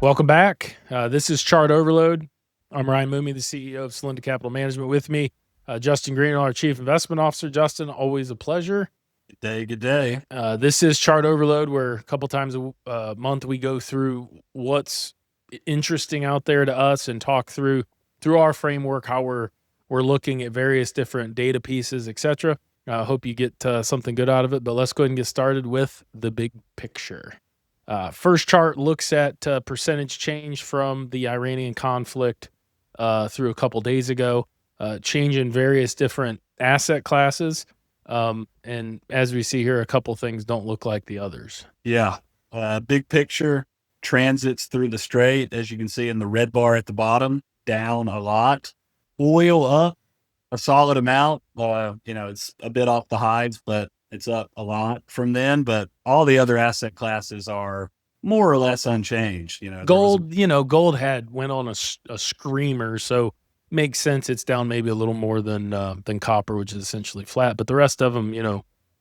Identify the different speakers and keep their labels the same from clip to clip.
Speaker 1: Welcome back. This is Chart Overload. I'm Ryan Mumy, the CEO of Sollinda Capital Management. With me, Justin Greenhill, our Chief Investment Officer. Justin, always a pleasure.
Speaker 2: Good day, good day.
Speaker 1: This is Chart Overload, where a couple times a month we go through what's interesting out there to us and talk through our framework, how we're looking at various different data pieces, etc. I hope you get something good out of it. But let's go ahead and get started with the big picture. First chart looks at percentage change from the Iranian conflict through a couple days ago, change in various different asset classes. And as we see here, a couple things don't look like the others.
Speaker 2: Yeah. Big picture, transits through the strait, as you can see in the red bar at the bottom, down a lot. Oil up a solid amount. It's a bit off the highs, but it's up a lot from then. But all the other asset classes are more or less unchanged.
Speaker 1: Gold, gold went on a screamer, so makes sense. It's down maybe a little more than copper, which is essentially flat. But the rest of them,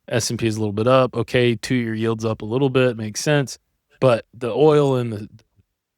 Speaker 1: S&P is a little bit up. Okay, 2-year yields up a little bit, makes sense. But the oil and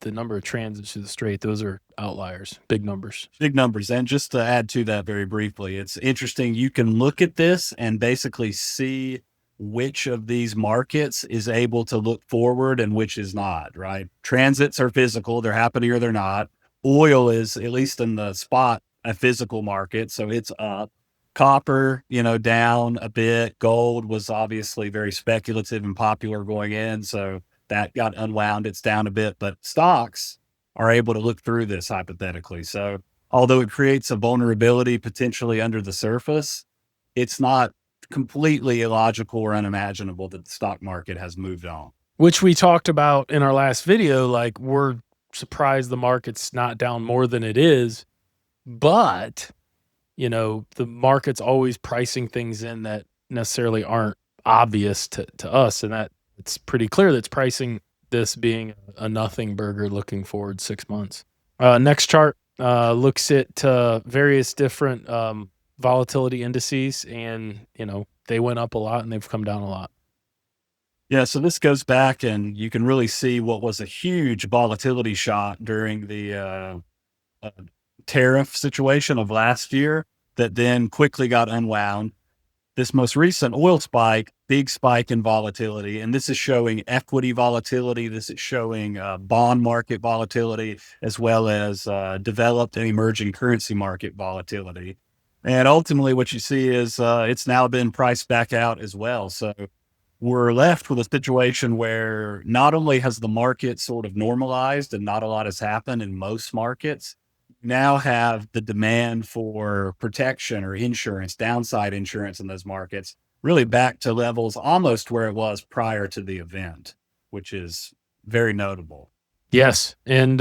Speaker 1: the number of transits through the strait, those are outliers, big numbers.
Speaker 2: Big numbers. And just to add to that very briefly, it's interesting. You can look at this and basically see which of these markets is able to look forward and which is not, right? Transits are physical. They're happening or they're not. Oil is, at least in the spot, a physical market. So it's up. Copper, down a bit. Gold was obviously very speculative and popular going in. So that got unwound. It's down a bit, but stocks are able to look through this hypothetically. So although it creates a vulnerability potentially under the surface, it's not completely illogical or unimaginable that the stock market has moved on.
Speaker 1: Which we talked about in our last video. Like, we're surprised the market's not down more than it is, but the market's always pricing things in that necessarily aren't obvious to us, and that it's pretty clear that's pricing this being a nothing burger looking forward 6 months. Next chart looks at various different volatility indices, and they went up a lot and they've come down a lot.
Speaker 2: Yeah, so this goes back and you can really see what was a huge volatility shot during the tariff situation of last year that then quickly got unwound. This most recent oil spike, big spike in volatility, and this is showing equity volatility. This is showing bond market volatility, as well as developed and emerging currency market volatility. And ultimately what you see is it's now been priced back out as well. So we're left with a situation where not only has the market sort of normalized and not a lot has happened in most markets, now have the demand for protection or insurance, downside insurance in those markets, really back to levels almost where it was prior to the event, which is very notable.
Speaker 1: Yes. And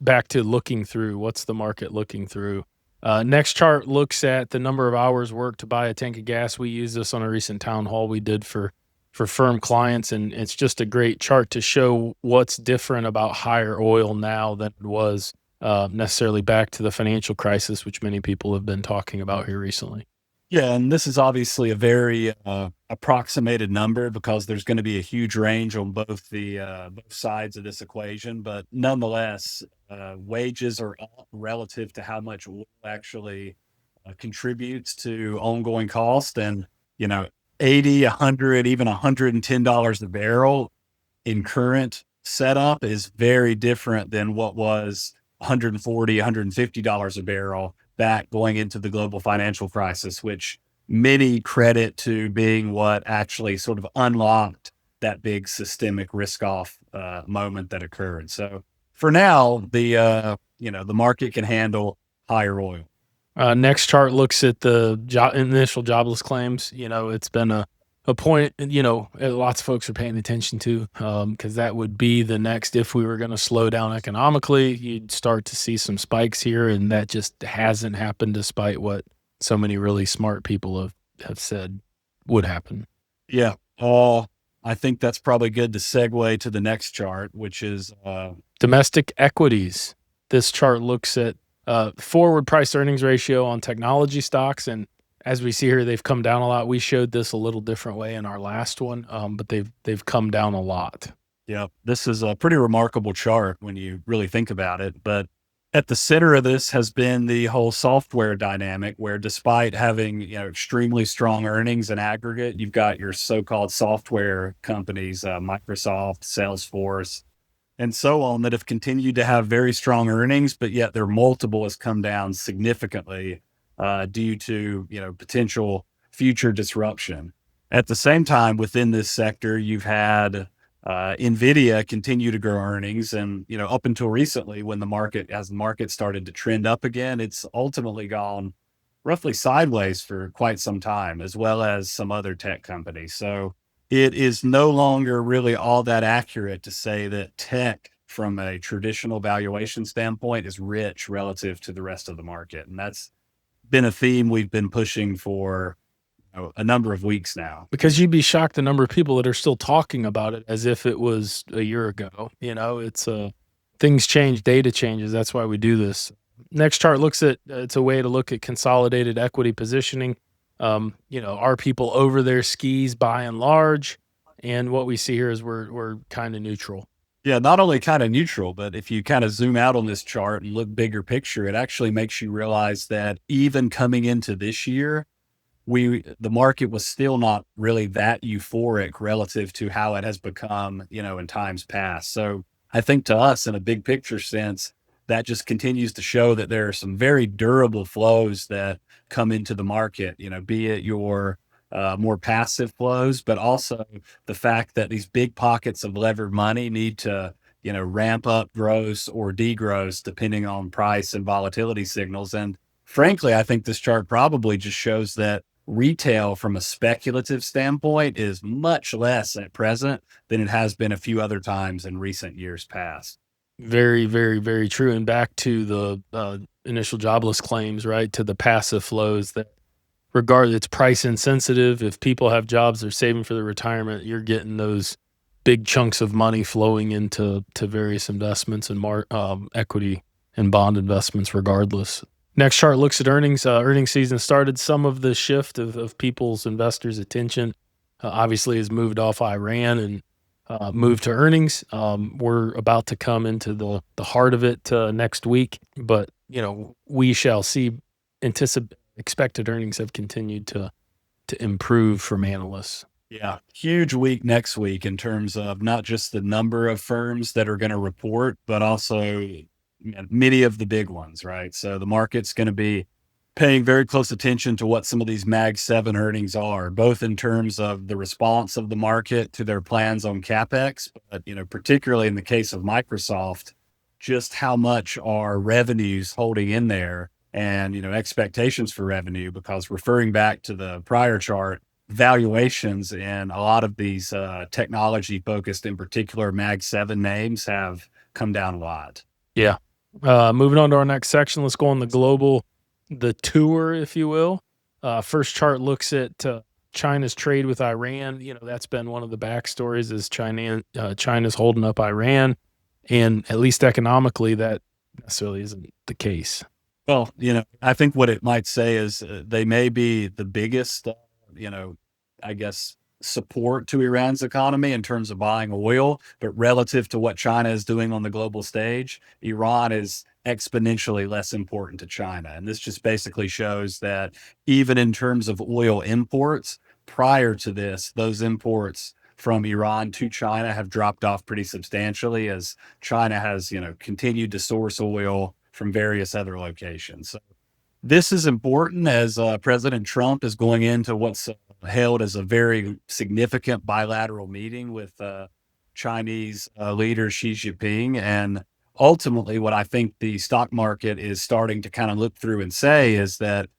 Speaker 1: back to looking through, what's the market looking through? Next chart looks at the number of hours worked to buy a tank of gas. We used this on a recent town hall we did for firm clients, and it's just a great chart to show what's different about higher oil now than it was necessarily back to the financial crisis, which many people have been talking about here recently.
Speaker 2: Yeah, and this is obviously a very approximated number because there's going to be a huge range on both sides of this equation. But nonetheless, wages are up relative to how much oil actually contributes to ongoing cost. And, 80, 100, even $110 a barrel in current setup is very different than what was $140, $150 a barrel back going into the global financial crisis, which many credit to being what actually sort of unlocked that big systemic risk off moment that occurred. So for now, the market can handle higher oil.
Speaker 1: Next chart looks at the initial jobless claims. It's been a point, lots of folks are paying attention to, because that would be the next, if we were going to slow down economically, you'd start to see some spikes here. And that just hasn't happened despite what so many really smart people have said would happen.
Speaker 2: Yeah. I think that's probably good to segue to the next chart, which is
Speaker 1: domestic equities. This chart looks at forward price earnings ratio on technology stocks. And as we see here, they've come down a lot. We showed this a little different way in our last one, but they've come down a lot.
Speaker 2: Yeah, this is a pretty remarkable chart when you really think about it. But at the center of this has been the whole software dynamic, where despite having extremely strong earnings in aggregate, you've got your so-called software companies, Microsoft, Salesforce, and so on, that have continued to have very strong earnings, but yet their multiple has come down significantly due to potential future disruption. At the same time, within this sector, you've had Nvidia continue to grow earnings, and up until recently, when as the market started to trend up again, it's ultimately gone roughly sideways for quite some time, as well as some other tech companies. So it is no longer really all that accurate to say that tech, from a traditional valuation standpoint, is rich relative to the rest of the market, and that's been a theme we've been pushing for a number of weeks now.
Speaker 1: Because you'd be shocked the number of people that are still talking about it as if it was a year ago. It's things change, data changes. That's why we do this. Next chart looks at it's a way to look at consolidated equity positioning. Are people over their skis by and large? And what we see here is we're kind of neutral.
Speaker 2: Yeah, not only kind of neutral, but if you kind of zoom out on this chart and look bigger picture, it actually makes you realize that even coming into this year, the market was still not really that euphoric relative to how it has become, in times past. So I think to us, in a big picture sense, that just continues to show that there are some very durable flows that come into the market, be it your more passive flows, but also the fact that these big pockets of levered money need to, ramp up gross or degross depending on price and volatility signals. And frankly, I think this chart probably just shows that retail, from a speculative standpoint, is much less at present than it has been a few other times in recent years past.
Speaker 1: Very, very, very true. And back to the initial jobless claims, right? To the passive flows that it's price insensitive. If people have jobs, they're saving for their retirement, you're getting those big chunks of money flowing into various investments and equity and bond investments regardless. Next chart looks at earnings. Earnings season started. Some of the shift of people's investors' attention obviously has moved off Iran and moved to earnings. We're about to come into the heart of it next week, but we shall see. Expected earnings have continued to improve from analysts.
Speaker 2: Yeah, huge week next week in terms of not just the number of firms that are going to report, but also many of the big ones, right? So the market's going to be paying very close attention to what some of these Mag 7 earnings are, both in terms of the response of the market to their plans on CapEx, but particularly in the case of Microsoft, just how much are revenues holding in there, and expectations for revenue, because referring back to the prior chart, valuations in a lot of these technology focused, in particular Mag 7 names, have come down a lot.
Speaker 1: Yeah. Moving on to our next section, let's go on the tour, if you will. First chart looks at China's trade with Iran. That's been one of the backstories, is China's holding up Iran, and at least economically, that necessarily isn't the case.
Speaker 2: Well, I think what it might say is they may be the biggest, I guess, support to Iran's economy in terms of buying oil, but relative to what China is doing on the global stage, Iran is exponentially less important to China. And this just basically shows that even in terms of oil imports, prior to this, those imports from Iran to China have dropped off pretty substantially, as China has, continued to source oil from various other locations. So this is important as President Trump is going into what's hailed as a very significant bilateral meeting with Chinese leader Xi Jinping. And ultimately, what I think the stock market is starting to kind of look through and say is that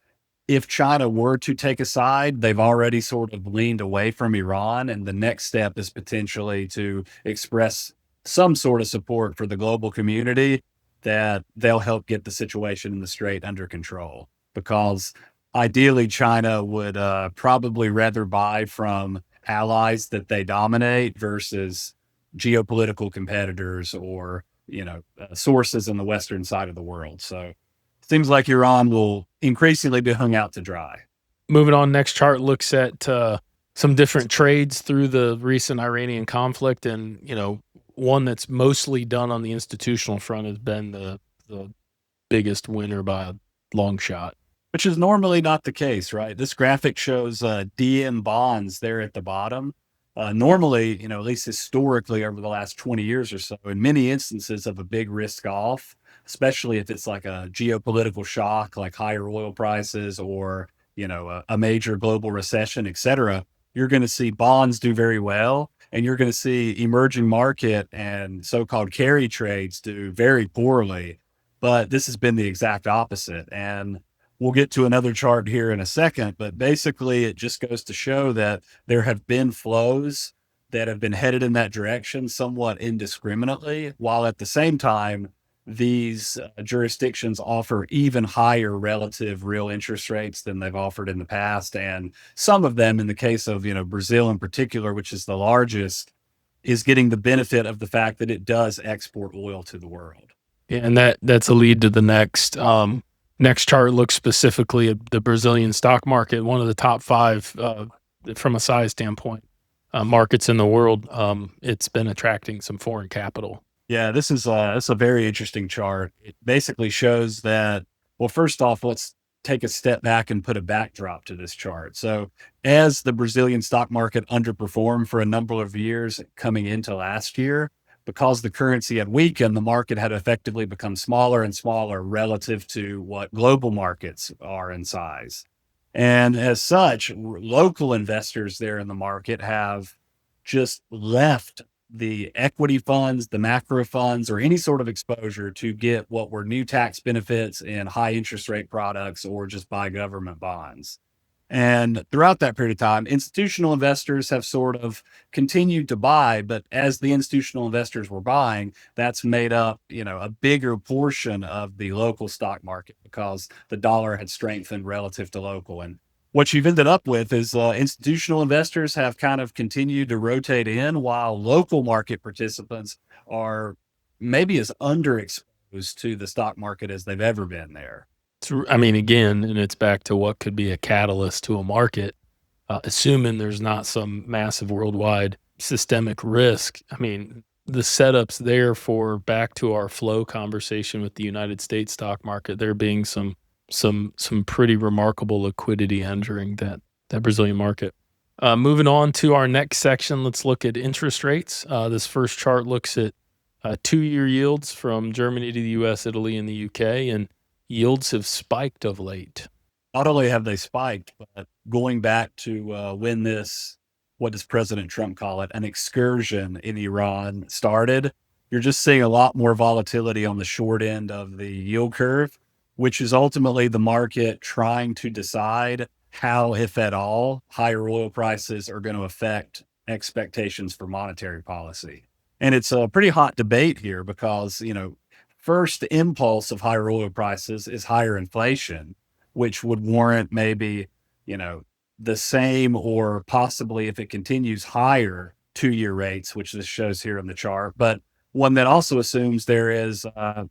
Speaker 2: if China were to take a side, they've already sort of leaned away from Iran. And the next step is potentially to express some sort of support for the global community, that they'll help get the situation in the Strait under control. Because ideally, China would probably rather buy from allies that they dominate versus geopolitical competitors or sources in the western side of the world. So it seems like Iran will increasingly be hung out to dry.
Speaker 1: Moving on, next chart looks at some different trades through the recent Iranian conflict, and one that's mostly done on the institutional front has been the biggest winner by a long shot.
Speaker 2: Which is normally not the case, right? This graphic shows DM bonds there at the bottom. Normally, at least historically over the last 20 years or so, in many instances of a big risk off, especially if it's like a geopolitical shock, like higher oil prices or, a major global recession, et cetera, you're going to see bonds do very well. And you're going to see emerging market and so-called carry trades do very poorly. But this has been the exact opposite. And we'll get to another chart here in a second, but basically it just goes to show that there have been flows that have been headed in that direction somewhat indiscriminately, while at the same time, these jurisdictions offer even higher relative real interest rates than they've offered in the past. And some of them, in the case of, Brazil in particular, which is the largest, is getting the benefit of the fact that it does export oil to the world.
Speaker 1: Yeah, and that's a lead to the next. Next chart looks specifically at the Brazilian stock market, one of the top five from a size standpoint markets in the world. It's been attracting some foreign capital.
Speaker 2: Yeah, this is a very interesting chart. It basically shows that, well, first off, let's take a step back and put a backdrop to this chart. So as the Brazilian stock market underperformed for a number of years coming into last year, because the currency had weakened, the market had effectively become smaller and smaller relative to what global markets are in size. And as such, local investors there in the market have just left the equity funds, the macro funds, or any sort of exposure to get what were new tax benefits in high interest rate products or just buy government bonds. And throughout that period of time, institutional investors have sort of continued to buy, but as the institutional investors were buying, that's made up, a bigger portion of the local stock market because the dollar had strengthened relative to local. And what you've ended up with is institutional investors have kind of continued to rotate in while local market participants are maybe as underexposed to the stock market as they've ever been there.
Speaker 1: I mean, again, and it's back to what could be a catalyst to a market, assuming there's not some massive worldwide systemic risk. I mean, the setups there for back to our flow conversation with the United States stock market, there being some pretty remarkable liquidity entering that Brazilian market. Moving on to our next section, let's look at interest rates. This first chart looks at 2-year yields from Germany to the U.S., Italy, and the U.K., and yields have spiked of late.
Speaker 2: Not only have they spiked, but going back to when what does President Trump call it, an excursion in Iran started, you're just seeing a lot more volatility on the short end of the yield curve, which is ultimately the market trying to decide how, if at all, higher oil prices are going to affect expectations for monetary policy. And it's a pretty hot debate here because, first impulse of higher oil prices is higher inflation, which would warrant maybe, the same or possibly, if it continues, higher 2-year rates, which this shows here on the chart, but one that also assumes there is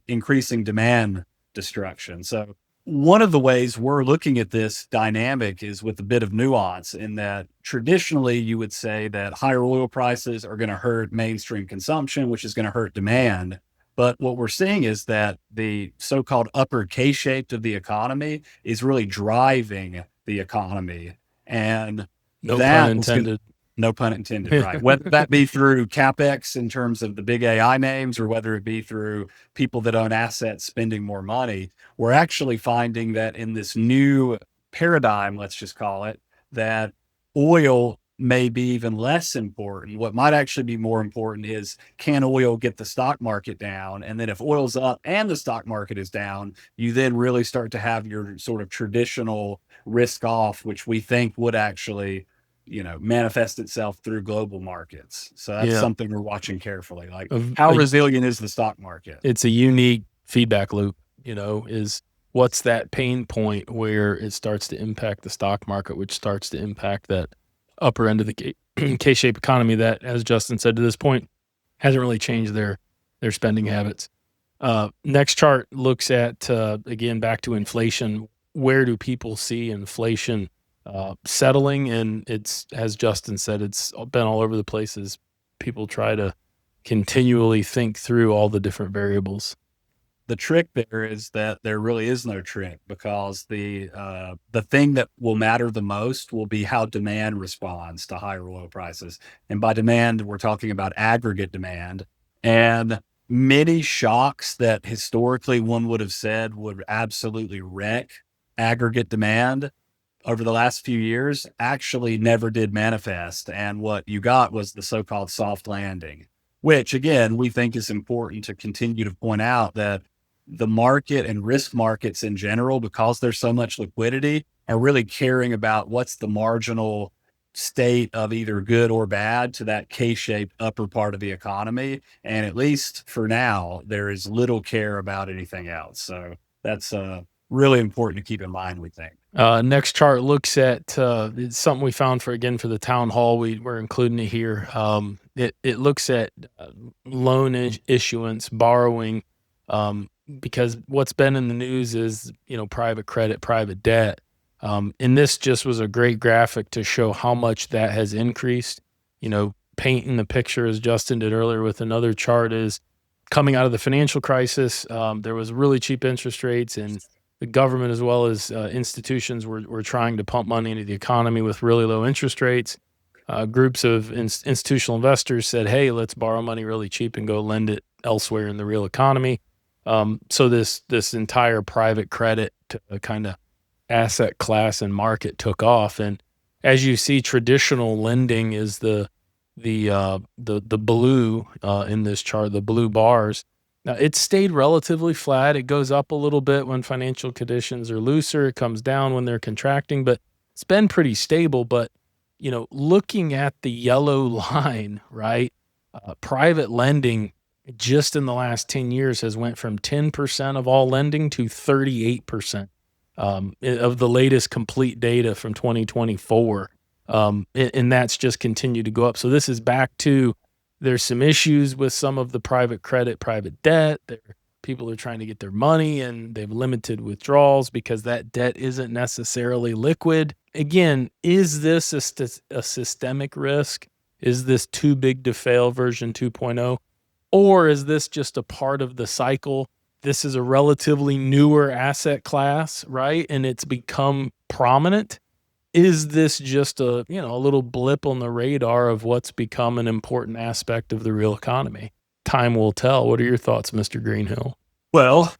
Speaker 2: increasing demand destruction. So one of the ways we're looking at this dynamic is with a bit of nuance in that traditionally you would say that higher oil prices are going to hurt mainstream consumption, which is going to hurt demand. But what we're seeing is that the so-called upper K-shaped of the economy is really driving the economy. And
Speaker 1: No pun intended.
Speaker 2: No pun intended, right? Whether that be through CapEx in terms of the big AI names, or whether it be through people that own assets spending more money, we're actually finding that in this new paradigm, let's just call it, that oil may be even less important. What might actually be more important is, can oil get the stock market down? And then if oil's up and the stock market is down, you then really start to have your sort of traditional risk off, which we think would actually manifest itself through global markets. So that's something we're watching carefully. Like, how resilient is the stock market?
Speaker 1: It's a unique feedback loop, is what's that pain point where it starts to impact the stock market, which starts to impact that upper end of the K-shaped economy that, as Justin said, to this point, hasn't really changed their spending habits. Next chart looks at, again, back to inflation. Where do people see inflation settling? And it's, as Justin said, it's been all over the place as people try to continually think through all the different variables.
Speaker 2: The trick there is that there really is no trick, because the thing that will matter the most will be how demand responds to higher oil prices. And by demand, we're talking about aggregate demand. And many shocks that historically one would have said would absolutely wreck aggregate demand over the last few years actually never did manifest. And what you got was the so-called soft landing, which again, we think is important to continue to point out that the market and risk markets in general, because there's so much liquidity, are really caring about what's the marginal state of either good or bad to that K-shaped upper part of the economy. And at least for now, there is little care about anything else. So that's really important to keep in mind, we think.
Speaker 1: Next chart looks at it's something we found for the town hall. We're including it here. It looks at loan issuance, borrowing, because what's been in the news is private credit, private debt. And this just was a great graphic to show how much that has increased. Painting the picture, as Justin did earlier with another chart, is coming out of the financial crisis. There was really cheap interest rates, and the government as well as institutions were trying to pump money into the economy with really low interest rates. Groups of institutional investors said, hey, let's borrow money really cheap and go lend it elsewhere in the real economy. So this entire private credit kind of asset class and market took off. And as you see, traditional lending is the blue in this chart, the blue bars. Now, it stayed relatively flat. It goes up a little bit when financial conditions are looser. It comes down when they're contracting, but it's been pretty stable. But, looking at the yellow line, right, private lending just in the last 10 years has went from 10% of all lending to 38% of the latest complete data from 2024. And that's just continued to go up. So this is back to, there's some issues with some of the private credit, private debt. People are trying to get their money and they've limited withdrawals because that debt isn't necessarily liquid. Again, is this a systemic risk? Is this too big to fail version 2.0? Or is this just a part of the cycle? This is a relatively newer asset class, right? And it's become prominent. Is this just a little blip on the radar of what's become an important aspect of the real economy? Time will tell. What are your thoughts, Mr. Greenhill?
Speaker 2: Well,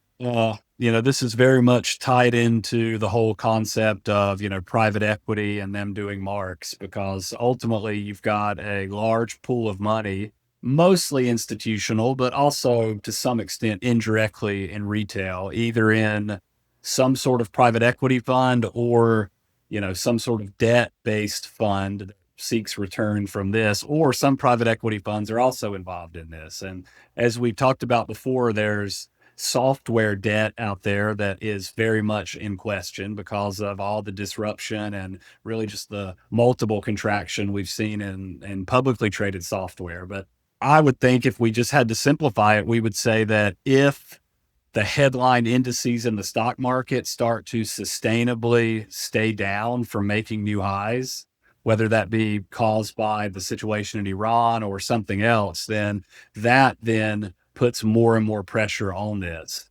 Speaker 2: this is very much tied into the whole concept of, private equity and them doing marks, because ultimately you've got a large pool of money, mostly institutional, but also to some extent indirectly in retail, either in some sort of private equity fund or some sort of debt-based fund that seeks return from this, or some private equity funds are also involved in this. And as we've talked about before, there's software debt out there that is very much in question because of all the disruption and really just the multiple contraction we've seen in publicly traded software. But I would think if we just had to simplify it, we would say that if the headline indices in the stock market start to sustainably stay down from making new highs, whether that be caused by the situation in Iran or something else, then that then puts more and more pressure on this.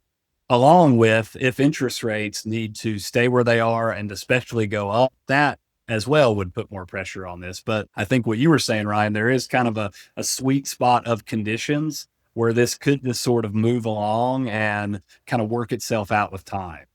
Speaker 2: Along with, if interest rates need to stay where they are and especially go up, that as well would put more pressure on this. But I think what you were saying, Ryan, there is kind of a sweet spot of conditions where this could just sort of move along and kind of work itself out with time.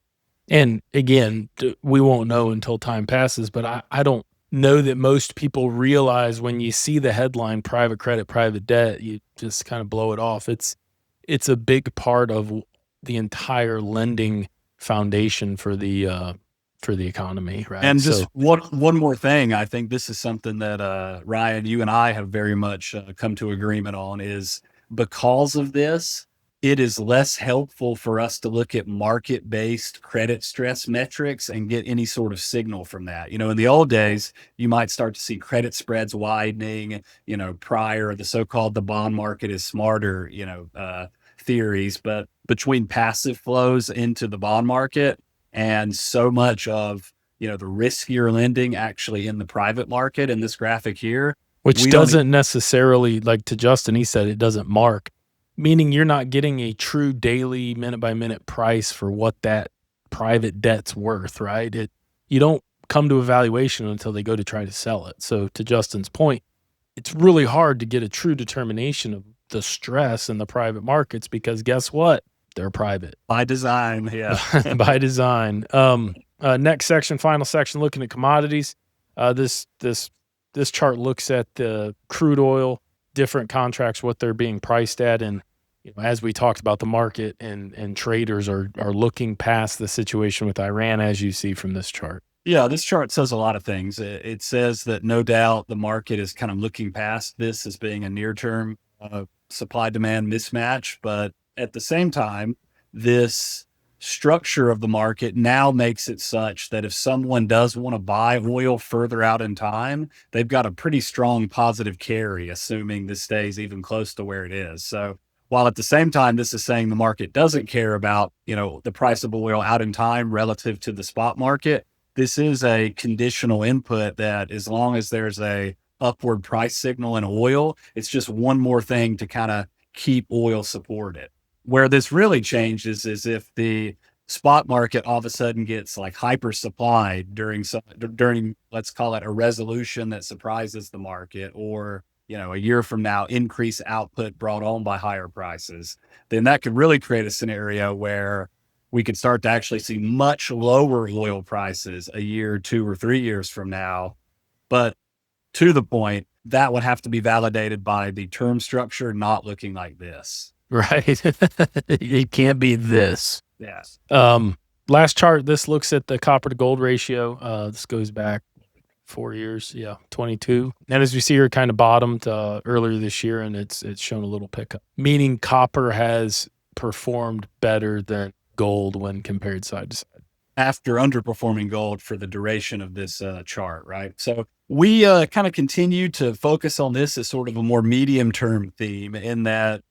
Speaker 1: And again, we won't know until time passes, but I don't know that most people realize when you see the headline private credit, private debt, you just kind of blow it off. It's a big part of the entire lending foundation for the economy, right?
Speaker 2: And just one more thing, I think this is something that Ryan, you and I have very much come to agreement on, is because of this, it is less helpful for us to look at market-based credit stress metrics and get any sort of signal from that. In the old days, you might start to see credit spreads widening, prior the so-called the bond market is smarter, theories. But between passive flows into the bond market and so much of, the riskier lending actually in the private market in this graphic here,
Speaker 1: Which
Speaker 2: We don't
Speaker 1: doesn't necessarily, like to Justin, he said it doesn't mark, meaning you're not getting a true daily minute by minute price for what that private debt's worth, right? You don't come to a valuation until they go to try to sell it. So to Justin's point, it's really hard to get a true determination of the stress in the private markets because guess what? They're private.
Speaker 2: by design, yeah.
Speaker 1: By design. Next section, final section, looking at commodities. This chart looks at the crude oil, different contracts, what they're being priced at, and as we talked about, the market and traders are looking past the situation with Iran, as you see from this chart.
Speaker 2: Yeah, this chart says a lot of things. It says that no doubt the market is kind of looking past this as being a near-term supply demand mismatch, but at the same time, this structure of the market now makes it such that if someone does want to buy oil further out in time, they've got a pretty strong positive carry, assuming this stays even close to where it is. So while at the same time, this is saying the market doesn't care about, the price of oil out in time relative to the spot market, this is a conditional input that as long as there's a upward price signal in oil, it's just one more thing to kind of keep oil supported. Where this really changes is if the spot market all of a sudden gets like hyper supplied during let's call it a resolution that surprises the market, or a year from now increase output brought on by higher prices, then that could really create a scenario where we could start to actually see much lower oil prices a year, 2 or 3 years from now. But to the point, that would have to be validated by the term structure not looking like this.
Speaker 1: Right. It can't be this.
Speaker 2: Yes.
Speaker 1: Last chart, this looks at the copper to gold ratio. This goes back 4 years. Yeah, 22. And as we see here, kind of bottomed earlier this year, and it's shown a little pickup, meaning copper has performed better than gold when compared side to side.
Speaker 2: After underperforming gold for the duration of this chart, right? So we kind of continue to focus on this as sort of a more medium term theme, in that,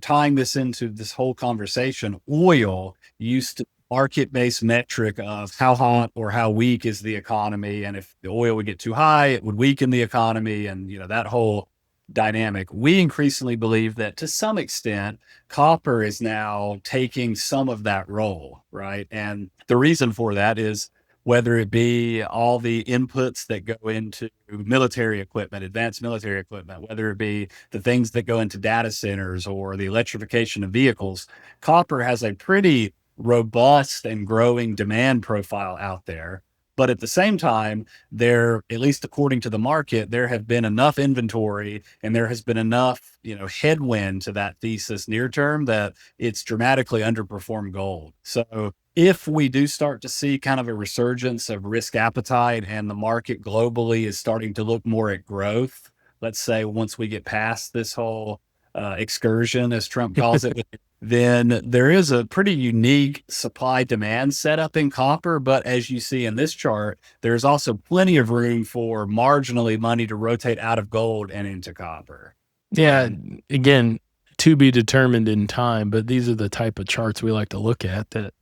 Speaker 2: tying this into this whole conversation, oil used to market-based metric of how hot or how weak is the economy. And if the oil would get too high, it would weaken the economy. And, that whole dynamic. We increasingly believe that to some extent, copper is now taking some of that role, right? And the reason for that is whether it be all the inputs that go into military equipment, advanced military equipment, whether it be the things that go into data centers or the electrification of vehicles, copper has a pretty robust and growing demand profile out there. But at the same time, there, at least according to the market, there have been enough inventory and there has been enough, headwind to that thesis near term that it's dramatically underperformed gold. So if we do start to see kind of a resurgence of risk appetite and the market globally is starting to look more at growth, let's say once we get past this whole excursion, as Trump calls it, then there is a pretty unique supply demand setup in copper. But as you see in this chart, there's also plenty of room for marginally money to rotate out of gold and into copper.
Speaker 1: Yeah. Again, to be determined in time, but these are the type of charts we like to look at that,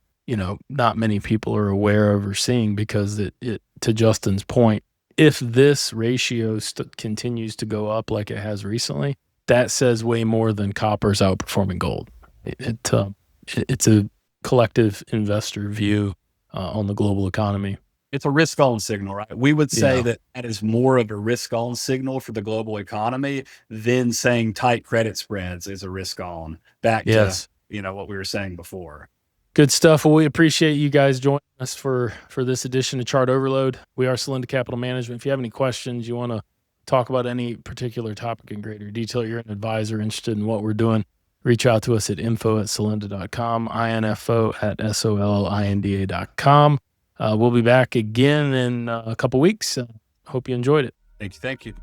Speaker 1: not many people are aware of or seeing, because it to Justin's point, if this ratio continues to go up like it has recently, that says way more than copper's outperforming gold. It's a collective investor view on the global economy.
Speaker 2: It's a risk on signal, right? We would say that is more of a risk on signal for the global economy than saying tight credit spreads is a risk on. Back to what we were saying before.
Speaker 1: Good stuff. Well, we appreciate you guys joining us for this edition of Chart Overload. We are Sollinda Capital Management. If you have any questions, you want to talk about any particular topic in greater detail, you're an advisor interested in what we're doing, reach out to us at info@sollinda.com, info@sollinda.com. We'll be back again in a couple weeks. Hope you enjoyed it.
Speaker 2: Thank you.